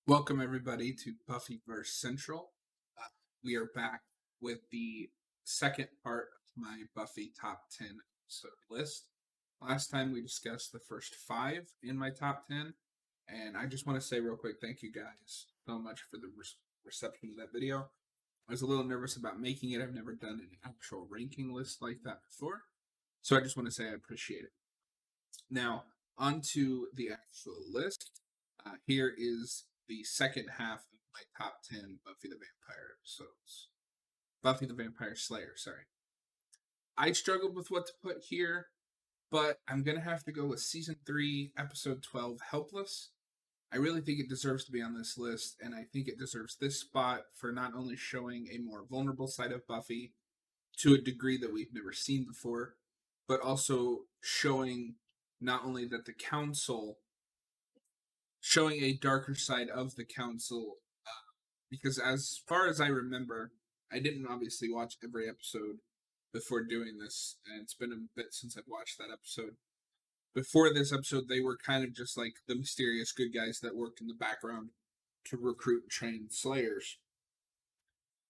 Welcome everybody to Buffyverse Central. We are back with the second part of my Buffy top 10 episode list. Last time we discussed the first 5 in my top 10, and I just want to say real quick thank you guys so much for the reception of that video. I was a little nervous about making it. I've never done an actual ranking list like that before, so I just want to say I appreciate it. Now, onto the actual list. Here is the second half of my top 10 Buffy the Vampire episodes. Buffy the Vampire Slayer, sorry. I struggled with what to put here, but I'm going to have to go with Season 3, Episode 12, Helpless. I really think it deserves to be on this list, and I think it deserves this spot for not only showing a more vulnerable side of Buffy to a degree that we've never seen before, but also showing not only that the Council showing a darker side of the council, because as far as I remember, I didn't obviously watch every episode before doing this, and it's been a bit since I've watched that episode. Before this episode, they were kind of just like the mysterious good guys that worked in the background to recruit and train slayers.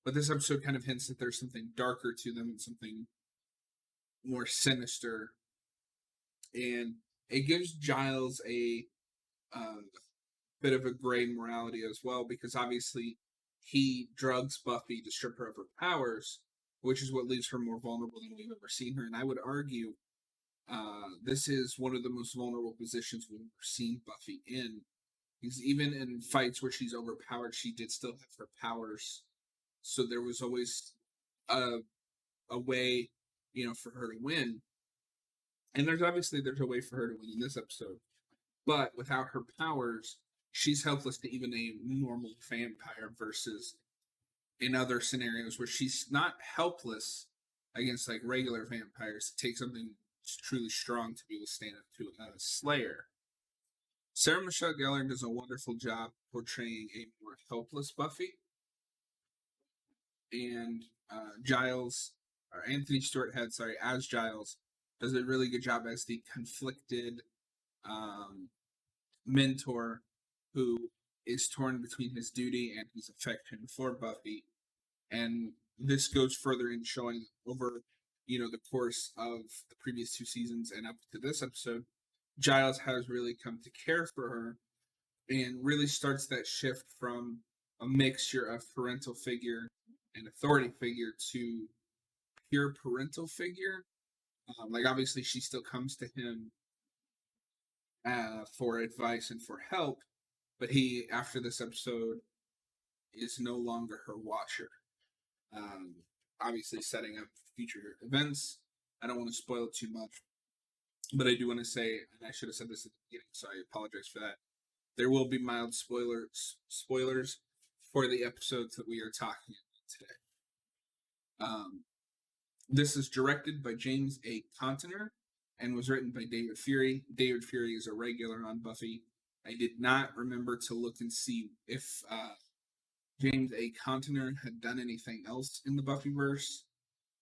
But this episode kind of hints that there's something darker to them and something more sinister. And it gives Giles a bit of a gray morality as well, because obviously he drugs Buffy to strip her of her powers, which is what leaves her more vulnerable than we've ever seen her. And I would argue this is one of the most vulnerable positions we've ever seen Buffy in. Because even in fights where she's overpowered, she did still have her powers. So there was always a way, for her to win. And there's a way for her to win in this episode. But without her powers, she's helpless to even a normal vampire, versus in other scenarios where she's not helpless against like regular vampires. It takes something truly strong to be able to stand up to a slayer. Sarah Michelle Gellar does a wonderful job portraying a more helpless Buffy, and Anthony Stewart Head, as Giles, does a really good job as the conflicted mentor who is torn between his duty and his affection for Buffy. And this goes further in showing over, the course of the previous 2 seasons and up to this episode, Giles has really come to care for her and really starts that shift from a mixture of parental figure and authority figure to pure parental figure. Obviously, she still comes to him for advice and for help, but he, after this episode, is no longer her watcher. Obviously, setting up future events. I don't want to spoil it too much, but I do want to say, and I should have said this at the beginning, so I apologize for that. There will be mild spoilers for the episodes that we are talking about today. This is directed by James A. Contner and was written by David Fury. David Fury is a regular on Buffy. I did not remember to look and see if James A. Contner had done anything else in the Buffyverse,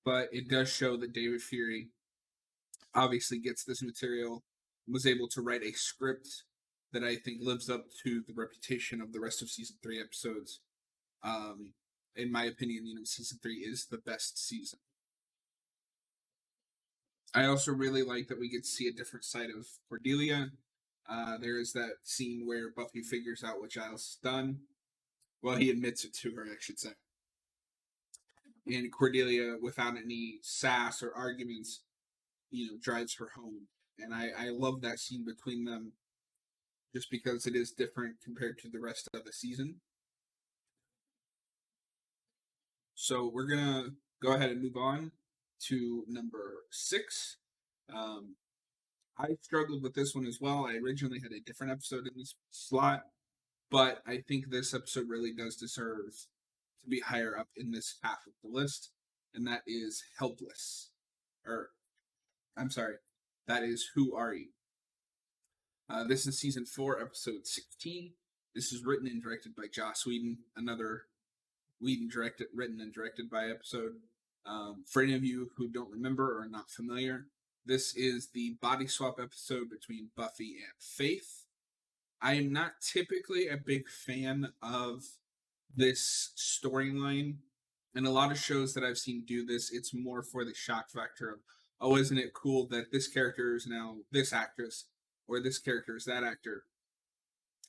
but it does show that David Fury obviously gets this material, was able to write a script that I think lives up to the reputation of the rest of season 3 episodes. In my opinion, season 3 is the best season. I also really like that we get to see a different side of Cordelia. There is that scene where Buffy figures out what Giles has done. Well, he admits it to her, I should say. And Cordelia, without any sass or arguments, drives her home. And I love that scene between them, just because it is different compared to the rest of the season. So we're going to go ahead and move on to number 6. I struggled with this one as well. I originally had a different episode in this slot, but I think this episode really does deserve to be higher up in this half of the list, and that is Helpless. That is Who Are You? This is season 4, episode 16. This is written and directed by Joss Whedon, another written and directed by episode. For any of you who don't remember or are not familiar, this is the body swap episode between Buffy and Faith. I am not typically a big fan of this storyline. And a lot of shows that I've seen do this, it's more for the shock factor of, oh, isn't it cool that this character is now this actress or this character is that actor?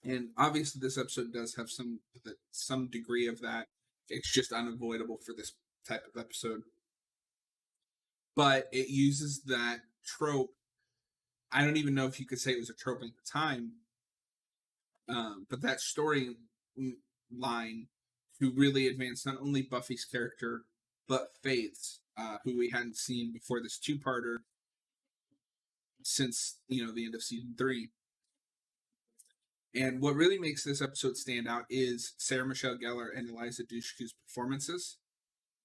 And obviously, this episode does have some degree of that. It's just unavoidable for this type of episode, but it uses that trope. I don't even know if you could say it was a trope at the time, but that story line to really advance not only Buffy's character but Faith's, who we hadn't seen before this two-parter since the end of season 3. And what really makes this episode stand out is Sarah Michelle Gellar and Eliza Dushku's performances.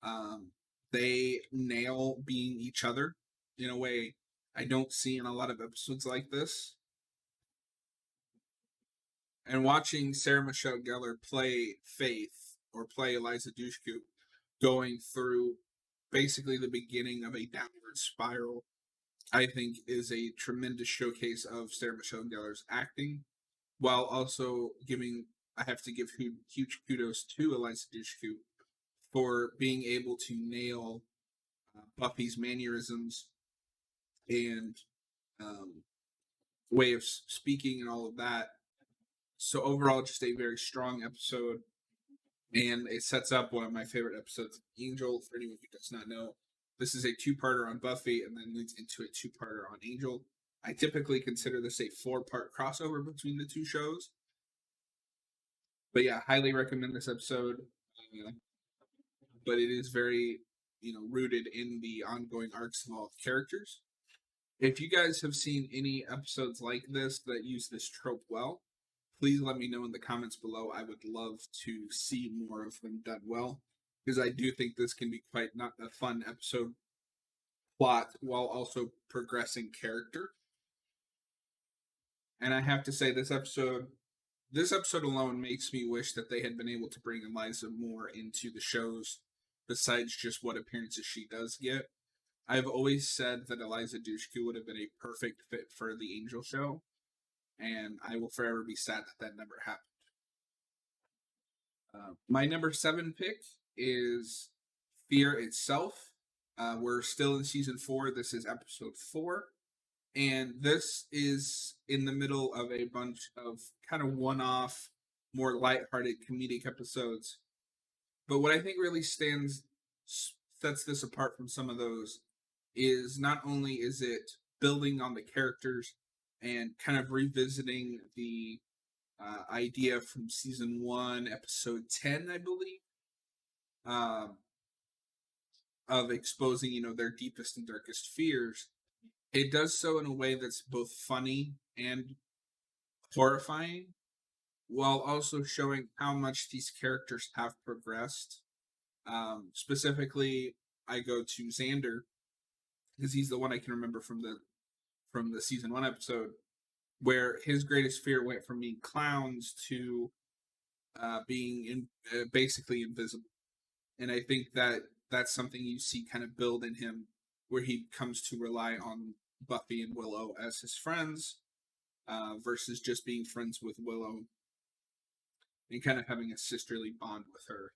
Um, they nail being each other in a way I don't see in a lot of episodes like this. And watching Sarah Michelle Gellar play Faith or play Eliza Dushku going through basically the beginning of a downward spiral, I think is a tremendous showcase of Sarah Michelle Gellar's acting, while also I have to give huge kudos to Eliza Dushku for being able to nail Buffy's mannerisms and way of speaking and all of that. So overall, just a very strong episode, and it sets up one of my favorite episodes, Angel. For anyone who does not know, this is a two-parter on Buffy, and then leads into a two-parter on Angel. I typically consider this a 4-part crossover between the two shows. But yeah, highly recommend this episode. But it is very, rooted in the ongoing arcs of all the characters. If you guys have seen any episodes like this that use this trope well, please let me know in the comments below. I would love to see more of them done well, because I do think this can be quite not a fun episode plot while also progressing character. And I have to say, this episode alone makes me wish that they had been able to bring Eliza more into the shows besides just what appearances she does get. I've always said that Eliza Dushku would have been a perfect fit for the Angel show, and I will forever be sad that never happened. My number 7 pick is Fear Itself. We're still in season 4. This is episode 4. And this is in the middle of a bunch of kind of one-off, more lighthearted comedic episodes. But what I think really sets this apart from some of those is not only is it building on the characters and kind of revisiting the idea from season 1, episode 10, I believe, of exposing, their deepest and darkest fears. It does so in a way that's both funny and horrifying, while also showing how much these characters have progressed. Specifically, I go to Xander, because he's the one I can remember from the season 1 episode, where his greatest fear went from being clowns to being basically invisible. And I think that that's something you see kind of build in him, where he comes to rely on Buffy and Willow as his friends, versus just being friends with Willow and kind of having a sisterly bond with her.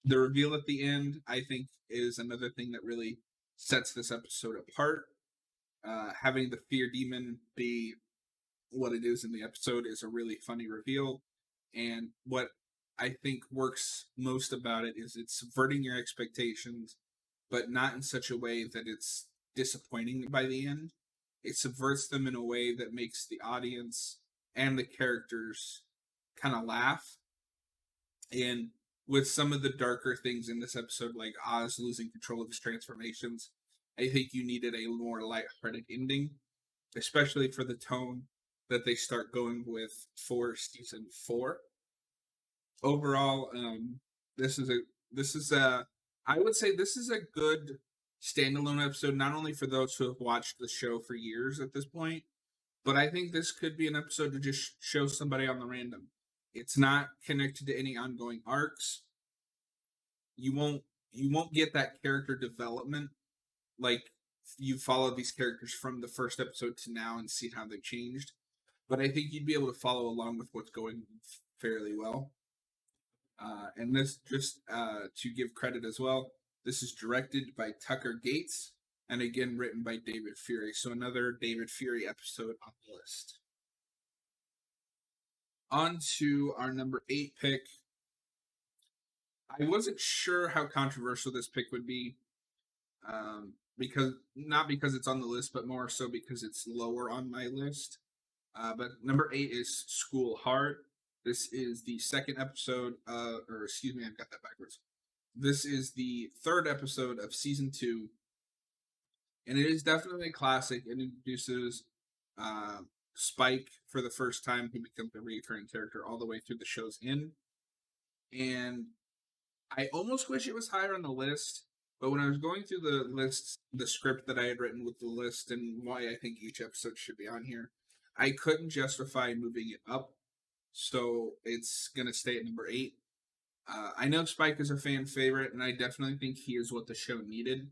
The reveal at the end, I think, is another thing that really sets this episode apart. Having the fear demon be what it is in the episode is a really funny reveal. And what I think works most about it is it's subverting your expectations, but not in such a way that it's disappointing by the end. It subverts them in a way that makes the audience and the characters kind of laugh. And with some of the darker things in this episode, like Oz losing control of his transformations, I think you needed a more lighthearted ending, especially for the tone that they start going with for season 4. Overall, this is a I would say this is a good standalone episode, not only for those who have watched the show for years at this point, but I think this could be an episode to just show somebody on the random. It's not connected to any ongoing arcs. You won't get that character development, like you follow these characters from the first episode to now and see how they've changed. but I think you'd be able to follow along with what's going fairly well. And this, just to give credit as well, this is directed by Tucker Gates and again written by David Fury. So another David Fury episode on the list. On to our number 8 pick. I wasn't sure how controversial this pick would be, because not because it's on the list, but more so because it's lower on my list. But number 8 is School Hard. This is the second episode, or excuse me, I've got that backwards. This is the third episode of season 2, and it is definitely a classic. It introduces Spike for the first time, who becomes a recurring character all the way through the show's end. And I almost wish it was higher on the list, but when I was going through the list, the script that I had written with the list and why I think each episode should be on here, I couldn't justify moving it up. So it's going to stay at number 8. I know Spike is a fan favorite, and I definitely think he is what the show needed,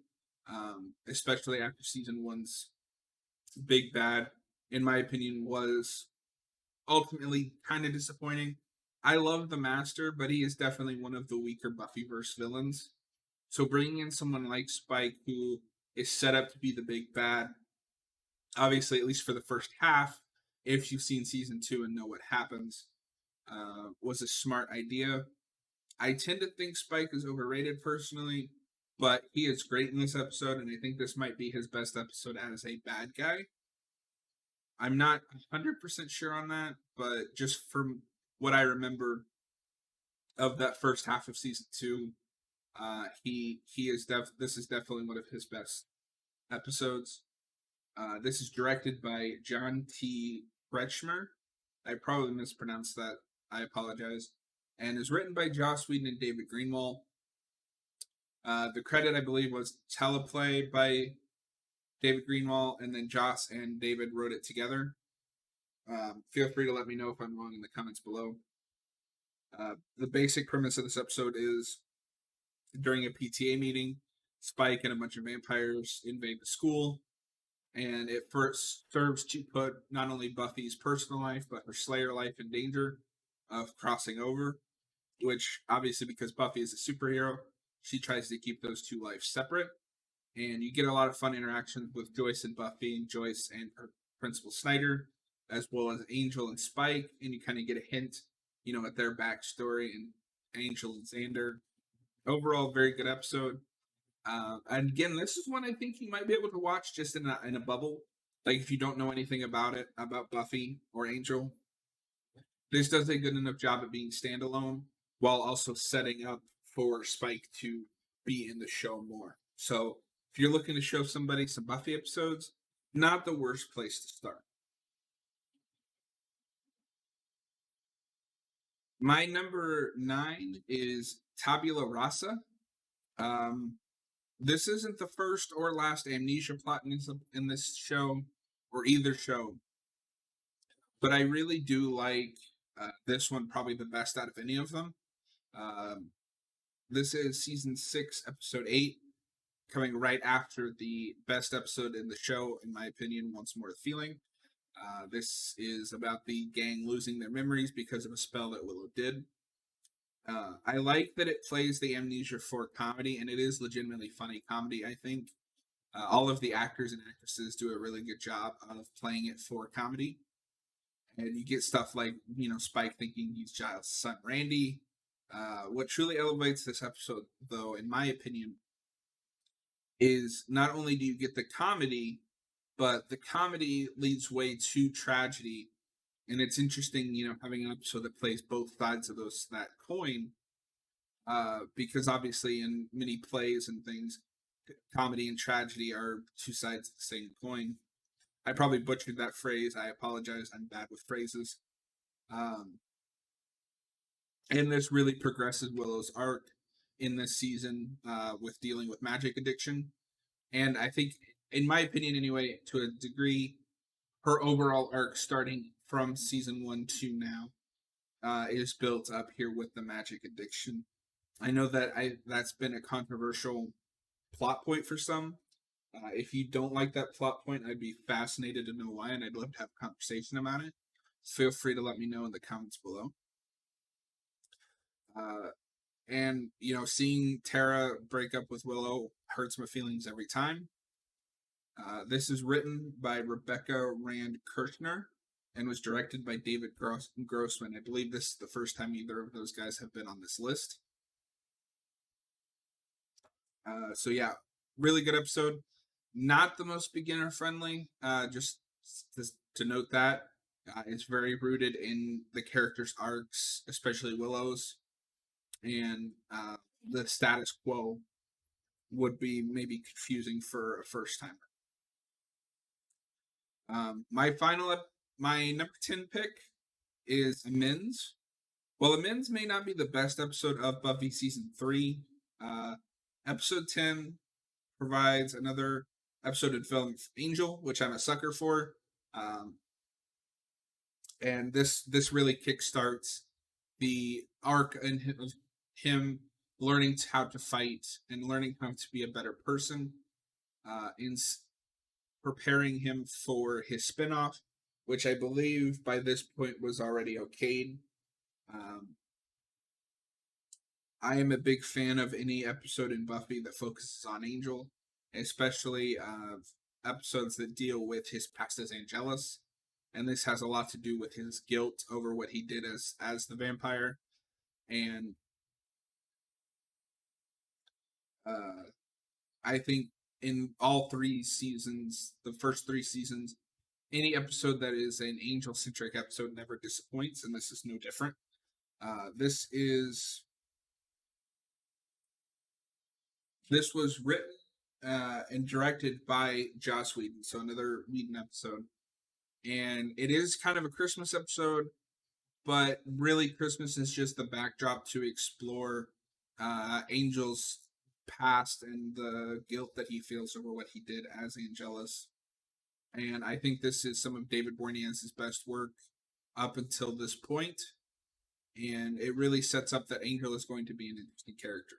especially after season 1's big bad, in my opinion, was ultimately kind of disappointing. I love the Master, but he is definitely one of the weaker Buffyverse villains. So bringing in someone like Spike, who is set up to be the big bad, obviously, at least for the first half, if you've seen season 2 and know what happens, was a smart idea. I tend to think Spike is overrated personally, but he is great in this episode, and I think this might be his best episode as a bad guy. I'm not 100% sure on that, but just from what I remember of that first half of season 2, he is this is definitely one of his best episodes. This is directed by John T. Kretschmer. I probably mispronounced that. I apologize. And is written by Joss Whedon and David Greenwald. The credit, I believe, was teleplay by David Greenwald, and then Joss and David wrote it together. Feel free to let me know if I'm wrong in the comments below. The basic premise of this episode is during a PTA meeting, Spike and a bunch of vampires invade the school, and it first serves to put not only Buffy's personal life, but her Slayer life in danger of crossing over, which obviously, because Buffy is a superhero, she tries to keep those two lives separate. And you get a lot of fun interactions with Joyce and Buffy, and Joyce and her Principal Snyder, as well as Angel and Spike, and you kind of get a hint, at their backstory, and Angel and Xander. Overall, very good episode. And again, this is one I think you might be able to watch just in a bubble. Like, if you don't know anything about it, about Buffy or Angel, this does a good enough job at being standalone while also setting up for Spike to be in the show more. So if you're looking to show somebody some Buffy episodes, not the worst place to start. My number 9 is Tabula Rasa. This isn't the first or last amnesia plot in this show, or either show, but I really do like this one probably the best out of any of them. This is season 6, episode 8, coming right after the best episode in the show, in my opinion, Once More the Feeling. This is about the gang losing their memories because of a spell that Willow did. I like that it plays the amnesia for comedy, and it is legitimately funny comedy, I think. All of the actors and actresses do a really good job of playing it for comedy. And you get stuff like, Spike thinking he's Giles' son, Randy. What truly elevates this episode, though, in my opinion, is not only do you get the comedy, but the comedy leads way to tragedy. And it's interesting, having an episode that plays both sides of that coin, because obviously in many plays and things, comedy and tragedy are two sides of the same coin. I probably butchered that phrase. I apologize. I'm bad with phrases. And this really progresses Willow's arc in this season with dealing with magic addiction. And I think, in my opinion anyway, to a degree, her overall arc starting from season 1 to now is built up here with the magic addiction. I know that that's been a controversial plot point for some. If you don't like that plot point, I'd be fascinated to know why, and I'd love to have a conversation about it. feel free to let me know in the comments below. And seeing Tara break up with Willow hurts my feelings every time. This is written by Rebecca Rand Kirchner and was directed by David Grossman. I believe this is the first time either of those guys have been on this list. So yeah, really good episode. Not the most beginner friendly. Just to note that it's very rooted in the characters' arcs, especially Willow's, and the status quo would be maybe confusing for a first timer. My number 10 pick is Amends. While Amends may not be the best episode of Buffy season 3, episode 10 provides another episode of development for Angel, which I'm a sucker for. And this really kickstarts the arc of him learning how to fight and learning how to be a better person, in preparing him for his spinoff, which I believe by this point was already okayed. I am a big fan of any episode in Buffy that focuses on Angel, especially episodes that deal with his past as Angelus. And this has a lot to do with his guilt over what he did as the vampire. And I think in all 3 seasons, the first 3 seasons, any episode that is an Angel-centric episode never disappoints, and this is no different. This was written and directed by Joss Whedon, so another Whedon episode. And it is kind of a Christmas episode, but really Christmas is just the backdrop to explore Angel's past and the guilt that he feels over what he did as Angelus. And I think this is some of David Boreanaz's best work up until this point. And it really sets up that Angel is going to be an interesting character.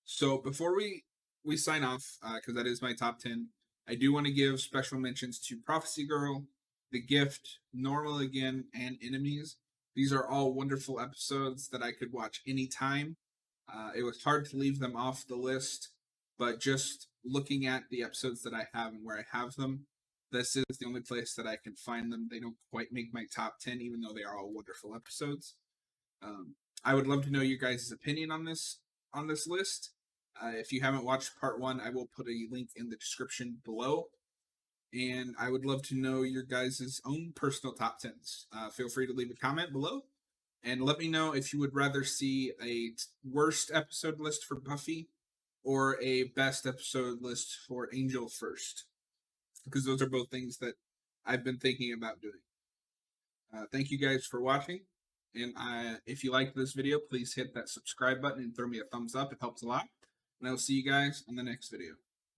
So before we sign off, because that is my top 10, I do want to give special mentions to Prophecy Girl, The Gift, Normal Again, and Enemies. These are all wonderful episodes that I could watch anytime. It was hard to leave them off the list, but just looking at the episodes that I have and where I have them, this is the only place that I can find them. They don't quite make my top 10, even though they are all wonderful episodes. I would love to know your guys' opinion on this list. If you haven't watched part 1, I will put a link in the description below. And I would love to know your guys' own personal top 10s. Feel free to leave a comment below. And let me know if you would rather see a worst episode list for Buffy or a best episode list for Angel first. Because those are both things that I've been thinking about doing. Thank you guys for watching. And if you liked this video, please hit that subscribe button and throw me a thumbs up. It helps a lot. And I will see you guys on the next video.